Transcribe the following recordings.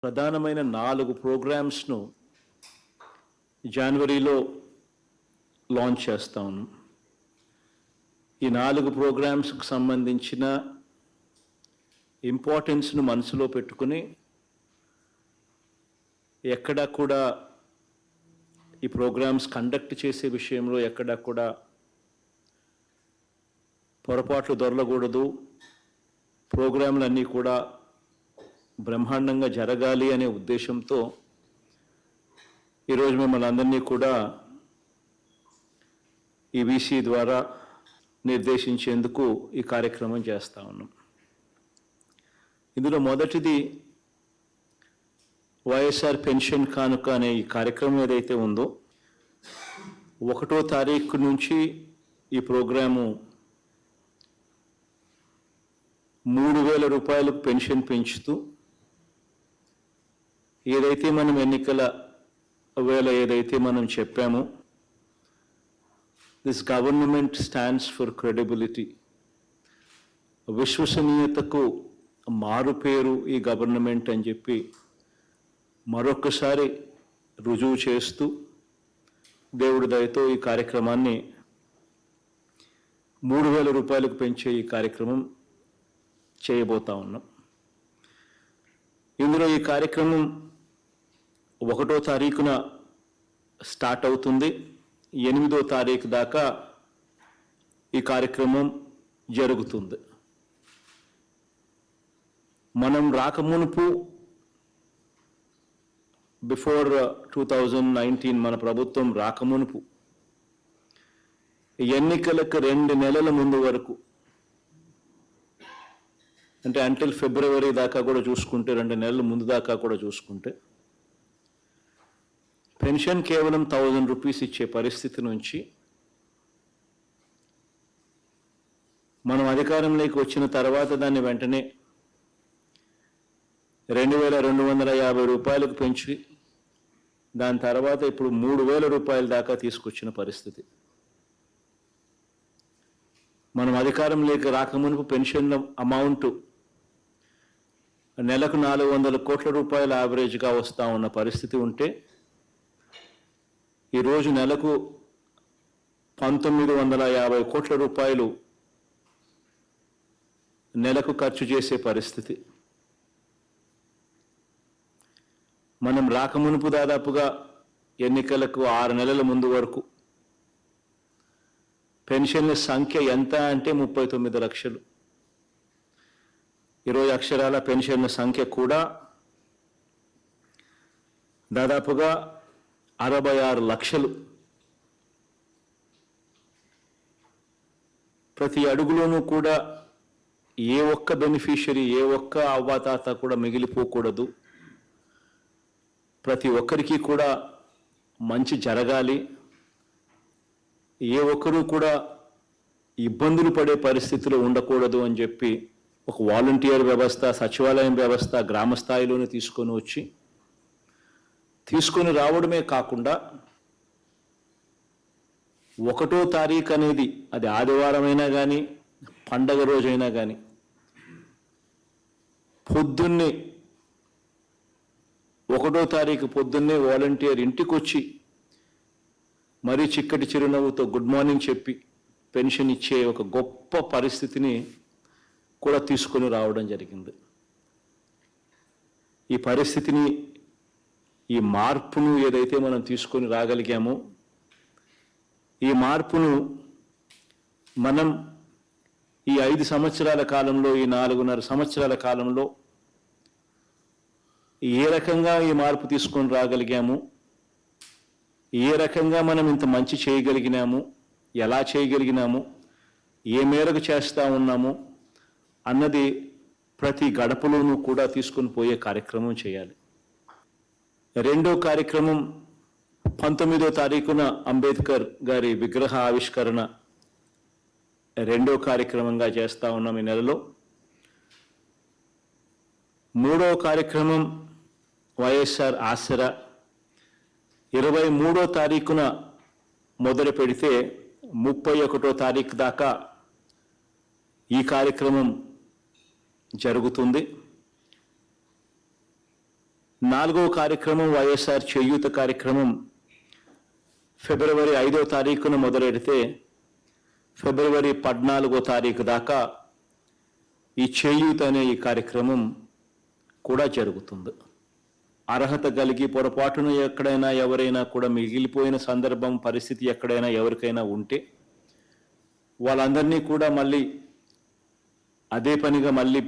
ప్రధానమైన 4 ప్రోగ్రామ్స్ను జనవరిలో లాంచ్ చేస్తా ఉన్నాం. ఈ 4 ప్రోగ్రామ్స్కి సంబంధించిన ఇంపార్టెన్స్ను మనసులో పెట్టుకుని ఎక్కడా కూడా ఈ ప్రోగ్రామ్స్ కండక్ట్ చేసే విషయంలో ఎక్కడా కూడా పొరపాట్లు దొరలకూడదు, ప్రోగ్రాంలన్నీ కూడా బ్రహ్మాండంగా జరగాలి అనే ఉద్దేశంతో ఈరోజు మిమ్మల్ని అందరినీ కూడా ఈ వీసీ ద్వారా నిర్దేశించేందుకు ఈ కార్యక్రమం చేస్తూ ఉన్నాం. ఇందులో మొదటిది వైఎస్ఆర్ పెన్షన్ కానుక అనే ఈ కార్యక్రమం ఏదైతే ఉందో 1వ తారీఖు నుంచి ఈ ప్రోగ్రాము 3,000 రూపాయలకు పెన్షన్ పెంచుతూ ఏదైతే మనం ఎన్నికల వేళ ఏదైతే మనం చెప్పామో, this government stands for credibility, విశ్వసనీయతకు మారు పేరు ఈ గవర్నమెంట్ అని చెప్పి మరొకసారి రుజువు చేస్తూ దేవుడి దయతో ఈ కార్యక్రమాన్ని 3,000 రూపాయలకు పెంచే ఈ కార్యక్రమం చేయబోతా ఉన్నాం. ఇందులో ఈ కార్యక్రమం 1వ తారీఖున స్టార్ట్ అవుతుంది. 8వ తారీఖు దాకా ఈ కార్యక్రమం జరుగుతుంది. మనం రాకమునుపు బిఫోర్ 2019 మన ప్రభుత్వం రాకమునుపు ఎన్నికలకు 2 నెలల ముందు వరకు, అంటే అంటిల్ ఫిబ్రవరి దాకా కూడా చూసుకుంటే, 2 నెలల ముందు దాకా కూడా చూసుకుంటే, పెన్షన్ కేవలం 1,000 రూపీస్ ఇచ్చే పరిస్థితి నుంచి మనం అధికారంలోకి వచ్చిన తర్వాత దాన్ని వెంటనే 2,250 రూపాయలకు పెంచి దాని తర్వాత ఇప్పుడు 3,000 రూపాయల దాకా తీసుకొచ్చిన పరిస్థితి. మనం అధికారంలోకి రాకమునుపు పెన్షన్ల అమౌంట్ నెలకు 400 కోట్ల రూపాయల యావరేజ్గా వస్తూ ఉన్న పరిస్థితి ఉంటే, ఈరోజు నెలకు 1,950 కోట్ల రూపాయలు నెలకు ఖర్చు చేసే పరిస్థితి. మనం రాకమునుపు దాదాపుగా ఎన్నికలకు 6 నెలల ముందు వరకు పెన్షన్ల సంఖ్య ఎంత అంటే 39 లక్షలు. 20 అక్షరాల పెన్షన్ల సంఖ్య కూడా దాదాపుగా 66 లక్షలు. ప్రతి అడుగులోనూ కూడా ఏ ఒక్క బెనిఫిషియరీ, ఏ ఒక్క అవ్వాతాత కూడా మిగిలిపోకూడదు. ప్రతి ఒక్కరికి కూడా మంచి జరగాలి, ఏ ఒక్కరూ కూడా ఇబ్బందులు పడే పరిస్థితులు ఉండకూడదు అని చెప్పి ఒక వాలంటీర్ వ్యవస్థ, సచివాలయం వ్యవస్థ గ్రామ స్థాయిలోనే తీసుకొని రావడమే కాకుండా 1వ తారీఖు అనేది, అది ఆదివారమైనా కానీ పండగ రోజైనా కానీ, పొద్దున్నే 1వ తారీఖు పొద్దున్నే వాలంటీర్ ఇంటికి వచ్చి మరీ చిక్కటి చిరునవ్వుతో గుడ్ మార్నింగ్ చెప్పి పెన్షన్ ఇచ్చే ఒక గొప్ప పరిస్థితిని కూడా తీసుకొని రావడం జరిగింది. ఈ పరిస్థితిని, ఈ మార్పును ఏదైతే మనం తీసుకొని రాగలిగామో, ఈ మార్పును మనం ఈ 5 సంవత్సరాల కాలంలో, ఈ 4.5 సంవత్సరాల కాలంలో ఏ రకంగా ఈ మార్పు తీసుకొని రాగలిగాము, ఏ రకంగా మనం ఇంత మంచి చేయగలిగినాము, ఎలా చేయగలిగినాము, ఏ మేరకు చేస్తూ ఉన్నాము అన్నది ప్రతి గడపలోనూ కూడా తీసుకొని పోయే కార్యక్రమం చేయాలి. 2వ కార్యక్రమం 19వ తారీఖున అంబేద్కర్ గారి విగ్రహ ఆవిష్కరణ 2వ కార్యక్రమంగా చేస్తూ ఉన్నాం ఈ నెలలో. 3వ కార్యక్రమం వైఎస్ఆర్ ఆసరా 23వ తారీఖున మొదలు పెడితే 31వ తారీఖు దాకా ఈ కార్యక్రమం జరుగుతుంది. 4వ కార్యక్రమం వైఎస్ఆర్ చేయూత కార్యక్రమం ఫిబ్రవరి 5వ తారీఖున మొదలెడితే ఫిబ్రవరి 14వ తారీఖు దాకా ఈ చేయూత అనే ఈ కార్యక్రమం కూడా జరుగుతుంది. అర్హత కలిగి పొరపాటున ఎక్కడైనా ఎవరైనా కూడా మిగిలిపోయిన సందర్భం పరిస్థితి ఎక్కడైనా ఎవరికైనా ఉంటే వాళ్ళందరినీ కూడా మళ్ళీ అదే పనిగా మళ్ళీ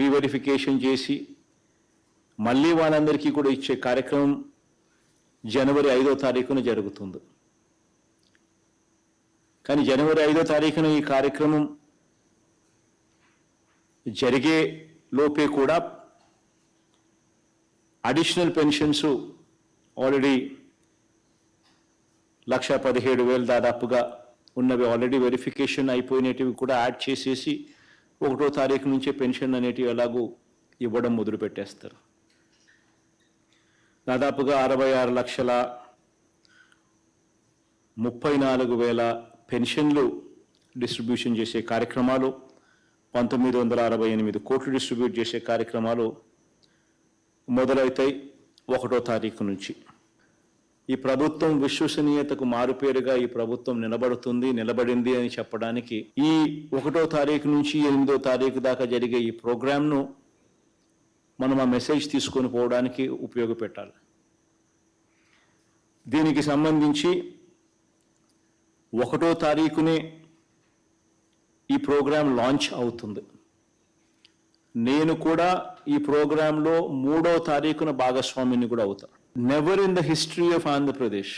రీవెరిఫికేషన్ చేసి మళ్ళీ వాళ్ళందరికీ కూడా ఇచ్చే కార్యక్రమం జనవరి 5వ తారీఖున జరుగుతుంది. కానీ జనవరి 5వ తారీఖున ఈ కార్యక్రమం జరిగే లోపే కూడా అడిషనల్ పెన్షన్స్ ఆల్రెడీ 1,17,000 దాదాపుగా ఉన్నవి ఆల్రెడీ వెరిఫికేషన్ అయిపోయినవి కూడా యాడ్ చేసేసి 1వ తారీఖు నుంచే పెన్షన్ అనేటివి ఎలాగూ ఇవ్వడం మొదలుపెట్టేస్తారు. దాదాపుగా 66,34,000 పెన్షన్లు డిస్ట్రిబ్యూషన్ చేసే కార్యక్రమాలు, 1968 కోట్లు డిస్ట్రిబ్యూట్ చేసే కార్యక్రమాలు మొదలవుతాయి 1వ తారీఖు నుంచి. ఈ ప్రభుత్వం విశ్వసనీయతకు మారుపేరుగా ఈ ప్రభుత్వం నిలబడింది అని చెప్పడానికి ఈ 1వ తారీఖు నుంచి 8వ తారీఖు దాకా జరిగే ఈ ప్రోగ్రాంను మనం ఆ మెసేజ్ తీసుకొని పోవడానికి ఉపయోగపెట్టాలి. దీనికి సంబంధించి 1వ తారీఖునే ఈ ప్రోగ్రాం లాంచ్ అవుతుంది. నేను కూడా ఈ ప్రోగ్రాంలో 3వ తారీఖున భాగస్వామిని కూడా అవుతా. Never in the history of Andhra Pradesh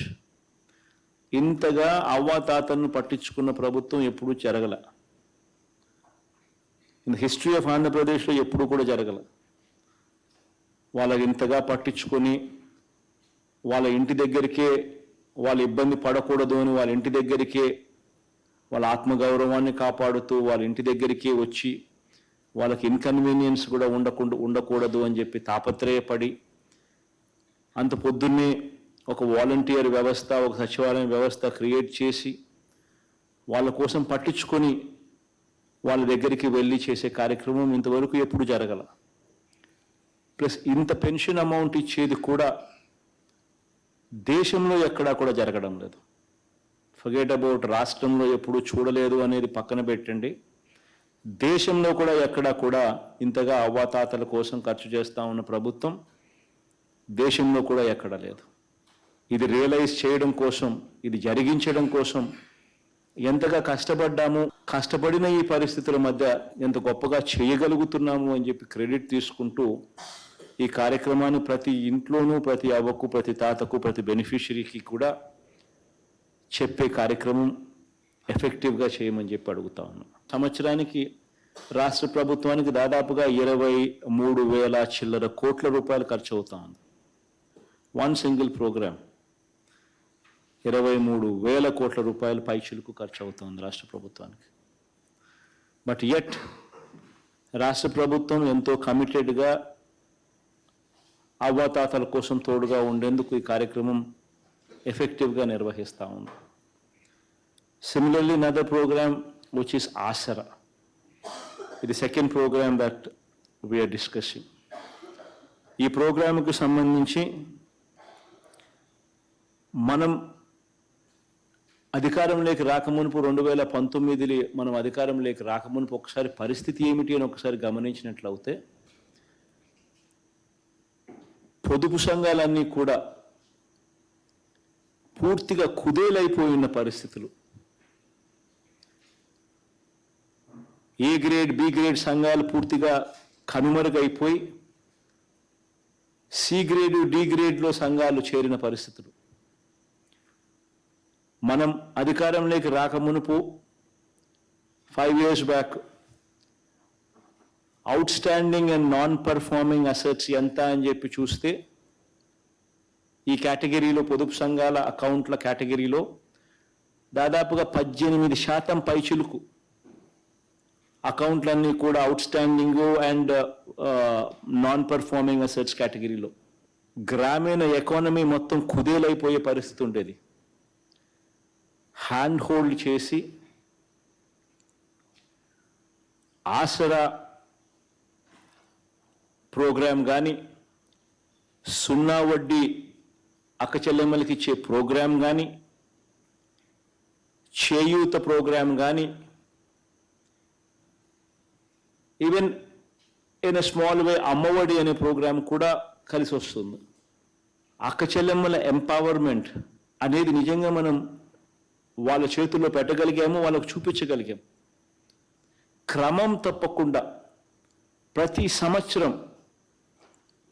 ఇంతగా అవ్వాతాతలను పట్టించుకున్న ప్రభుత్వం ఎప్పుడూ జరగల. ఇన్ ద హిస్టరీ ఆఫ్ ఆంధ్రప్రదేశ్లో ఎప్పుడు కూడా జరగల. వాళ్ళకి ఇంతగా పట్టించుకొని వాళ్ళ ఇంటి దగ్గరికే వాళ్ళు ఇబ్బంది పడకూడదు అని వాళ్ళ ఇంటి దగ్గరికే వాళ్ళ ఆత్మగౌరవాన్ని కాపాడుతూ వాళ్ళ ఇంటి దగ్గరికే వచ్చి వాళ్ళకి ఇన్కన్వీనియన్స్ కూడా ఉండకూడదు అని చెప్పి తాపత్రయపడి అంత పొద్దున్నే ఒక వాలంటీర్ వ్యవస్థ, ఒక సచివాలయం వ్యవస్థ క్రియేట్ చేసి వాళ్ళ కోసం పట్టించుకొని వాళ్ళ దగ్గరికి వెళ్ళి చేసే కార్యక్రమం ఇంతవరకు ఎప్పుడు జరగల. ప్లస్ ఇంత పెన్షన్ అమౌంట్ ఇచ్చేది కూడా దేశంలో ఎక్కడా కూడా జరగడం లేదు. ఫర్గెట్ అబౌట్ రాష్ట్రంలో ఎప్పుడు చూడలేదు అనేది పక్కన పెట్టండి, దేశంలో కూడా ఎక్కడా కూడా ఇంతగా అవ్వాతాతల కోసం ఖర్చు చేస్తూ ఉన్న ప్రభుత్వం దేశంలో కూడా ఎక్కడా లేదు. ఇది రియలైజ్ చేయడం కోసం, ఇది జరిగించడం కోసం ఎంతగా కష్టపడిన ఈ పరిస్థితుల మధ్య ఎంత గొప్పగా చేయగలుగుతున్నాము అని చెప్పి క్రెడిట్ తీసుకుంటూ ఈ కార్యక్రమాన్ని ప్రతి ఇంట్లోనూ, ప్రతి అవ్వకు, ప్రతి తాతకు, ప్రతి బెనిఫిషరీకి కూడా చెప్పే కార్యక్రమం ఎఫెక్టివ్గా చేయమని చెప్పి అడుగుతా ఉన్నాం. సంవత్సరానికి రాష్ట్ర ప్రభుత్వానికి దాదాపుగా 23,000 చిల్లర కోట్ల రూపాయలు ఖర్చు అవుతా ఉంది. వన్ సింగిల్ ప్రోగ్రామ్ 23,000 కోట్ల రూపాయలు పైచిలకు ఖర్చు అవుతుంది రాష్ట్ర ప్రభుత్వానికి. బట్ యట్ రాష్ట్ర ప్రభుత్వం ఎంతో కమిటెడ్గా అవ్వాతాతల కోసం తోడుగా ఉండేందుకు ఈ కార్యక్రమం ఎఫెక్టివ్గా నిర్వహిస్తూ ఉంది. Similarly another program which is Aasara. ఇది second program that we are discussing. ఈ ప్రోగ్రాంకు సంబంధించి మనం అధికారంలోకి రాకమునుపు 2019 మనం అధికారంలోకి రాకమునుపు ఒకసారి పరిస్థితి ఏమిటి అని ఒకసారి గమనించినట్లయితే పొదుపు సంఘాలన్నీ కూడా పూర్తిగా కుదేలైపోయిన పరిస్థితులు. ఏ గ్రేడ్, బి గ్రేడ్ సంఘాలు పూర్తిగా కనుమరుగైపోయి సి గ్రేడ్, డి గ్రేడ్లో సంఘాలు చేరిన పరిస్థితులు. మనం అధికారంలోకి రాకమునుపు 5 years back out standing and non performing assets ఎంత అని చెప్పి చూస్తే ఈ కేటగిరీలో, పొదుపు సంఘాల అకౌంట్ల కేటగిరీలో దాదాపుగా 18% పైచిలుకు అకౌంట్లన్నీ కూడా out standing and non performing assets కేటగిరీలో. గ్రామీణ ఎకానమీ మొత్తం కుదేలైపోయే పరిస్థితి ఉండేది. హ్యాండ్ హోల్డ్ చేసి ఆసరా ప్రోగ్రాం కానీ, సున్నా వడ్డీ అక్క చెల్లెమ్మలకి ఇచ్చే ప్రోగ్రాం కానీ, చేయూత ప్రోగ్రాం కానీ, even in a small way Amma Vodi అనే ప్రోగ్రాం కూడా కలిసి వస్తుంది. అక్క చెల్లెమ్మల ఎంపవర్మెంట్ అనేది నిజంగా మనం వాళ్ళ చేతుల్లో పెట్టగలిగాము, వాళ్ళకు చూపించగలిగాము. క్రమం తప్పకుండా ప్రతి సంవత్సరం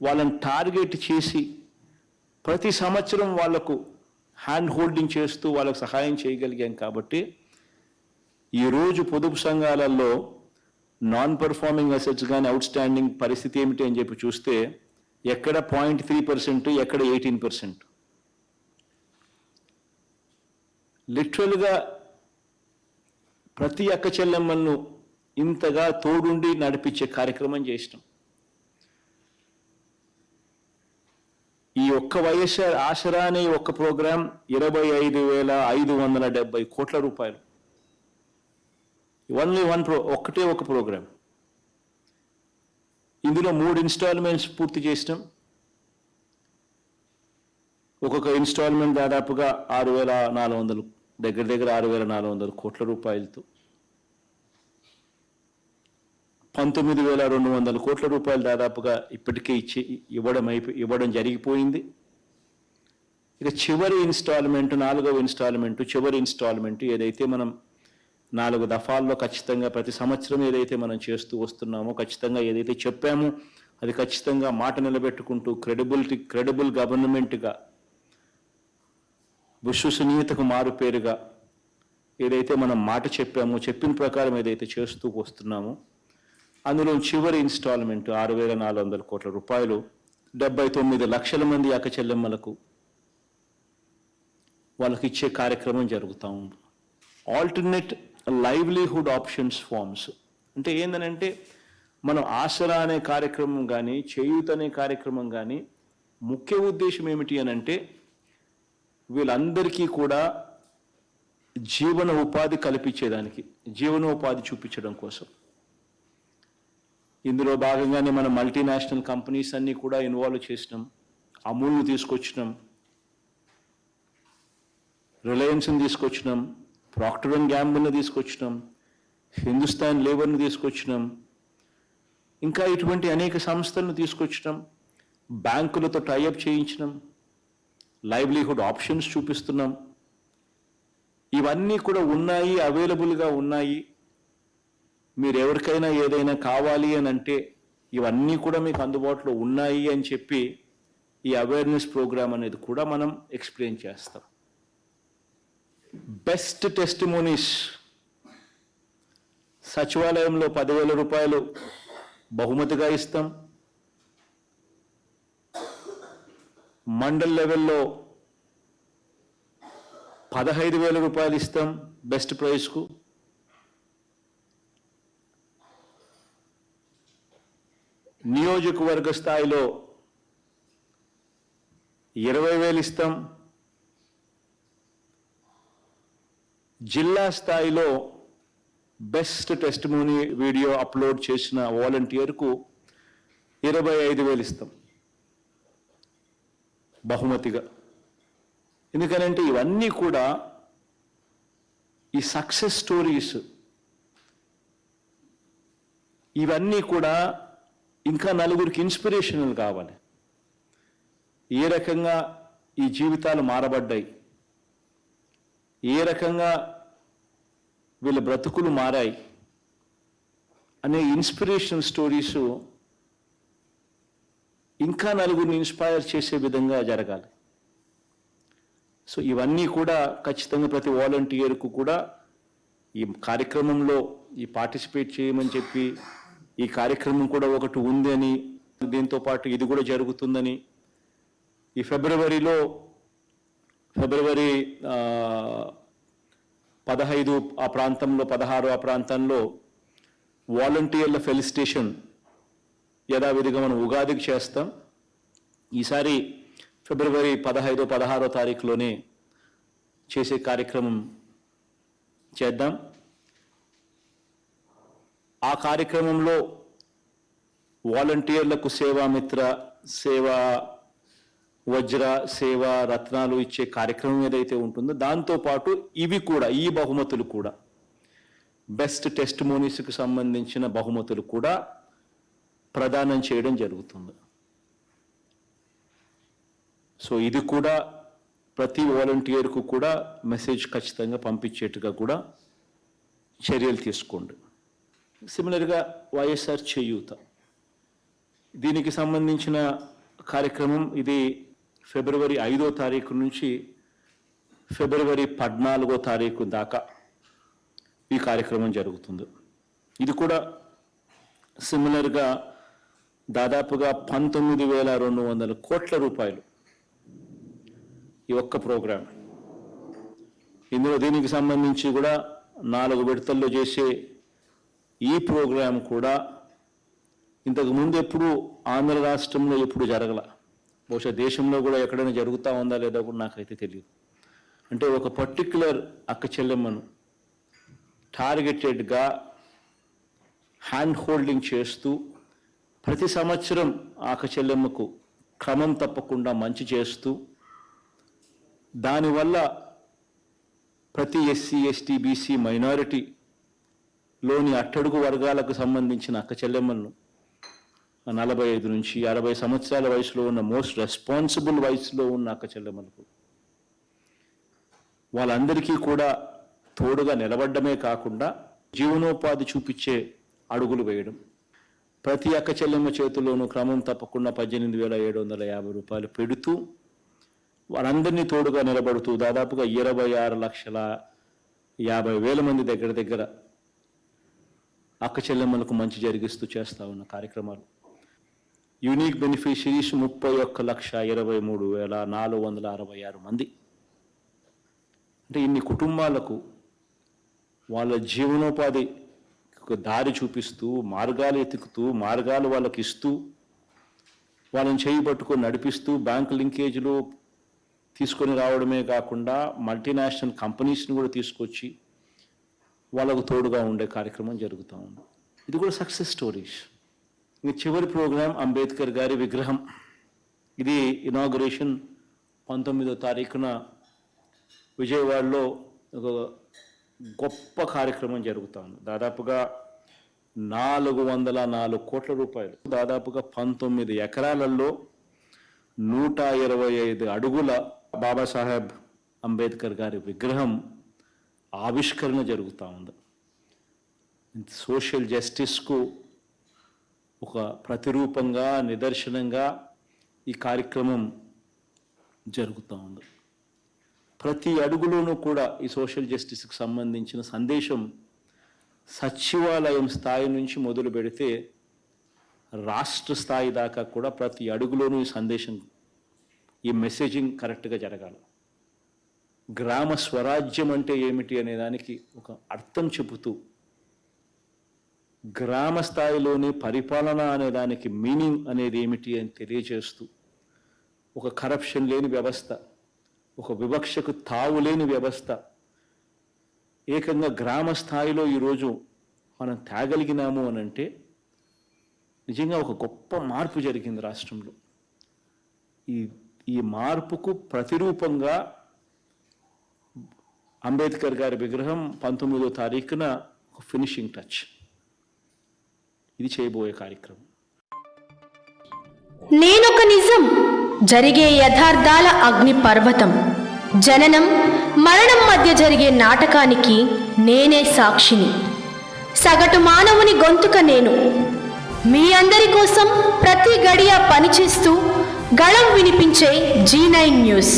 వాళ్ళని టార్గెట్ చేసి ప్రతి సంవత్సరం వాళ్లకు హ్యాండ్ హోల్డింగ్ చేస్తూ వాళ్ళకు సహాయం చేయగలిగాం. కాబట్టి ఈరోజు పొదుపు సంఘాలలో నాన్ పర్ఫార్మింగ్ అసెట్స్ కానీ అవుట్ స్టాండింగ్ పరిస్థితి ఏమిటి అని చెప్పి చూస్తే ఎక్కడ 0.3%, ఎక్కడ 18%. లిటరల్గా ప్రతి అక్క చెల్లెమ్మలను ఇంతగా తోడుండి నడిపించే కార్యక్రమం చేసినాం. ఈ ఒక్క వైఎస్ఆర్ ఆసరా అనే ఒక్క ప్రోగ్రాం 25,570 కోట్ల రూపాయలు. ఒక్కటే ఒక ప్రోగ్రాం. ఇందులో 3 ఇన్స్టాల్మెంట్స్ పూర్తి చేసినాం. ఒక్కొక్క ఇన్స్టాల్మెంట్ దాదాపుగా 6,400, దగ్గర 6,400 కోట్ల రూపాయలతో 19,200 కోట్ల రూపాయలు దాదాపుగా ఇప్పటికే ఇవ్వడం జరిగిపోయింది. ఇక చివరి ఇన్స్టాల్మెంట్, 4వ ఇన్స్టాల్మెంట్, చివరి ఇన్స్టాల్మెంట్ ఏదైతే మనం 4 దఫాల్లో ఖచ్చితంగా ప్రతి సంవత్సరం ఏదైతే మనం చేస్తూ వస్తున్నామో, ఖచ్చితంగా ఏదైతే చెప్పామో అది ఖచ్చితంగా మాట నిలబెట్టుకుంటూ క్రెడిబుల్ గవర్నమెంట్గా, విశ్వసనీయతకు మారు పేరుగా ఏదైతే మనం మాట చెప్పామో, చెప్పిన ప్రకారం ఏదైతే చేస్తూ వస్తున్నామో అందులో చివరి ఇన్స్టాల్మెంట్ 6,400 కోట్ల రూపాయలు 79 లక్షల మంది అక్క చెల్లెమ్మలకు వాళ్ళకి ఇచ్చే కార్యక్రమం జరుగుతూ ఉంది. ఆల్టర్నేట్ లైవ్లీహుడ్ ఆప్షన్స్ ఫార్మ్స్ అంటే ఏంటంటే మనం ఆసరా అనే కార్యక్రమం కానీ, చేయూత అనే కార్యక్రమం కానీ ముఖ్య ఉద్దేశం ఏమిటి అని అంటే వీళ్ళందరికీ కూడా జీవన ఉపాధి కల్పించేదానికి, జీవనోపాధి చూపించడం కోసం. ఇందులో భాగంగానే మనం మల్టీనేషనల్ కంపెనీస్ అన్నీ కూడా ఇన్వాల్వ్ చేసినాం. అమూల్ని తీసుకొచ్చినాం, రిలయన్స్ని తీసుకొచ్చినాం, ప్రాక్టర్ అండ్ గ్యాంబుల్ని తీసుకొచ్చినాం, హిందుస్థాన్ లేబర్ని తీసుకొచ్చినాం, ఇంకా ఇటువంటి అనేక సంస్థలను తీసుకొచ్చినాం, బ్యాంకులతో టైఅప్ చేయించినాం, లైవ్లీహుడ్ ఆప్షన్స్ చూపిస్తున్నాం. ఇవన్నీ కూడా ఉన్నాయి, అవైలబుల్గా ఉన్నాయి. మీరు ఎవరికైనా ఏదైనా కావాలి అని అంటే ఇవన్నీ కూడా మీకు అందుబాటులో ఉన్నాయి అని చెప్పి ఈ అవేర్నెస్ ప్రోగ్రామ్ అనేది కూడా మనం ఎక్స్ప్లెయిన్ చేస్తాం. బెస్ట్ టెస్టిమోనీస్ సచివాలయంలో 10,000 రూపాయలు బహుమతిగా ఇస్తాం. మండల్ లెవెల్లో 15,000 రూపాయలు ఇస్తాం బెస్ట్ ప్రైజ్కు. నియోజకవర్గ స్థాయిలో 20,000 ఇస్తాం. జిల్లా స్థాయిలో బెస్ట్ టెస్టిమోనీ వీడియో అప్లోడ్ చేసిన వాలంటీర్కు 25,000 ఇస్తాం బహుమతిగా. ఎందుకనంటే ఇవన్నీ కూడా ఈ సక్సెస్ స్టోరీస్, ఇవన్నీ కూడా ఇంకా నలుగురికి ఇన్స్పిరేషనల్ కావాలి. ఏ రకంగా ఈ జీవితాలు మారబడ్డాయి, ఏ రకంగా వీళ్ళ బ్రతుకులు మారాయి అనే ఇన్స్పిరేషనల్ స్టోరీస్ ఇంకా నలుగురిని ఇన్స్పైర్ చేసే విధంగా జరగాలి. సో ఇవన్నీ కూడా ఖచ్చితంగా ప్రతి వాలంటీర్కు కూడా ఈ కార్యక్రమంలో పార్టిసిపేట్ చేయమని చెప్పి, ఈ కార్యక్రమం కూడా ఒకటి ఉంది అని, దీంతో పాటు ఇది కూడా జరుగుతుందని, ఈ ఫిబ్రవరి 15 ఆ ప్రాంతంలో, 16 ఆ ప్రాంతంలో వాలంటీర్ల ఫెలిసిటేషన్ యథావిధిగా మనం ఉగాదికి చేస్తాం. ఈసారి ఫిబ్రవరి 15, 16 తారీఖులోనే చేసే కార్యక్రమం చేద్దాం. ఆ కార్యక్రమంలో వాలంటీర్లకు సేవామిత్ర, సేవా వజ్ర సేవ రత్నాలు ఇచ్చే కార్యక్రమం ఏదైతే ఉంటుందో దాంతోపాటు ఇవి కూడా, ఈ బహుమతులు కూడా, బెస్ట్ టెస్టిమోనీస్కి సంబంధించిన బహుమతులు కూడా ప్రదానం చేయడం జరుగుతుంది. సో ఇది కూడా ప్రతి వాలంటీర్కు కూడా మెసేజ్ ఖచ్చితంగా పంపించేట్టుగా కూడా చర్యలు తీసుకోండి. సిమిలర్గా వైఎస్ఆర్ చేయూత, దీనికి సంబంధించిన కార్యక్రమం ఇది ఫిబ్రవరి 5వ తారీఖు నుంచి ఫిబ్రవరి 14వ తారీఖు దాకా ఈ కార్యక్రమం జరుగుతుంది. ఇది కూడా సిమిలర్గా దాదాపుగా 19,200 కోట్ల రూపాయలు ఈ ఒక్క ప్రోగ్రాం. ఇందులో దీనికి సంబంధించి కూడా 4 విడతల్లో చేసే ఈ ప్రోగ్రాం కూడా ఇంతకుముందు ఎప్పుడు ఆంధ్ర రాష్ట్రంలో ఎప్పుడు జరగల, బహుశా దేశంలో కూడా ఎక్కడైనా జరుగుతూ ఉందా లేదా కూడా నాకైతే తెలియదు. అంటే ఒక పర్టిక్యులర్ అక్క చెల్లెమ్మను టార్గెటెడ్గా హ్యాండ్ హోల్డింగ్ చేస్తూ ప్రతి సంవత్సరం అక్క చెల్లెమ్మకు క్రమం తప్పకుండా మంచి చేస్తూ, దానివల్ల ప్రతి ఎస్సీ ఎస్టీ బీసీ మైనారిటీలోని అట్టడుగు వర్గాలకు సంబంధించిన అక్క చెల్లెమ్మలను 45 నుంచి 60 సంవత్సరాల వయసులో ఉన్న మోస్ట్ రెస్పాన్సిబుల్ వయసులో ఉన్న అక్క చెల్లెమ్మలకు వాళ్ళందరికీ కూడా తోడుగా నిలబడ్డమే కాకుండా జీవనోపాధి చూపించే అడుగులు వేయడం. ప్రతి అక్క చెల్లెమ్మ చేతుల్లోనూ క్రమం తప్పకుండా 18,750 రూపాయలు పెడుతూ వాళ్ళందరినీ తోడుగా నిలబడుతూ దాదాపుగా 26,50,000 మంది దగ్గర అక్క చెల్లెమ్మలకు మంచి జరిగిస్తూ చేస్తూ ఉన్న కార్యక్రమాలు. యూనిక్ బెనిఫిషరీస్ 31,23,466 మంది. అంటే ఇన్ని కుటుంబాలకు వాళ్ళ జీవనోపాధి దారి చూపిస్తూ, మార్గాలు ఎతుకుతూ, మార్గాలు వాళ్ళకి ఇస్తూ, వాళ్ళని చేయి పట్టుకొని నడిపిస్తూ, బ్యాంక్ లింకేజ్లు తీసుకొని రావడమే కాకుండా మల్టీనేషనల్ కంపెనీస్ని కూడా తీసుకొచ్చి వాళ్ళకు తోడుగా ఉండే కార్యక్రమం జరుగుతూ ఉంది. ఇది కూడా సక్సెస్ స్టోరీస్. ఈ చివరి ప్రోగ్రాం అంబేద్కర్ గారి విగ్రహం. ఇది ఇనాగరేషన్ 19వ తారీఖున విజయవాడలో ఒక గొప్ప కార్యక్రమం జరుగుతూ ఉంది. దాదాపుగా 404 కోట్ల రూపాయలు, దాదాపుగా 19 ఎకరాలలో 125 అడుగుల బాబాసాహెబ్ అంబేద్కర్ గారి విగ్రహం ఆవిష్కరణ జరుగుతూ ఉంది. సోషల్ జస్టిస్కు ఒక ప్రతిరూపంగా, నిదర్శనంగా ఈ కార్యక్రమం జరుగుతూ ఉంది. ప్రతి అడుగులోనూ కూడా ఈ సోషల్ జస్టిస్కి సంబంధించిన సందేశం సచివాలయం స్థాయి నుంచి మొదలు పెడితే రాష్ట్ర స్థాయి దాకా కూడా ప్రతి అడుగులోనూ ఈ సందేశం, ఈ మెసేజింగ్ కరెక్ట్గా జరగాలి. గ్రామ స్వరాజ్యం అంటే ఏమిటి అనే దానికి ఒక అర్థం చెబుతూ, గ్రామ స్థాయిలోని పరిపాలన అనే దానికి మీనింగ్ అనేది ఏమిటి అని తెలియజేస్తూ, ఒక కరప్షన్ లేని వ్యవస్థ, ఒక వివక్షకు తావు లేని వ్యవస్థ ఏకంగా గ్రామ స్థాయిలో ఈరోజు మనం తేగలిగినాము అని అంటే నిజంగా ఒక గొప్ప మార్పు జరిగింది రాష్ట్రంలో. ఈ మార్పుకు ప్రతిరూపంగా అంబేద్కర్ గారి విగ్రహం 19వ తారీఖున ఒక ఫినిషింగ్ టచ్ ఇది చేయబోయే కార్యక్రమం. నేనొక నిజం, జరిగే యథార్థాల అగ్ని పర్వతం, జననం మరణం మధ్య జరిగే నాటకానికి నేనే సాక్షిని. సగటు మానవుని గొంతుక నేను. మీ అందరి కోసం ప్రతి గడియ పనిచేస్తూ గళం వినిపించే G9 న్యూస్.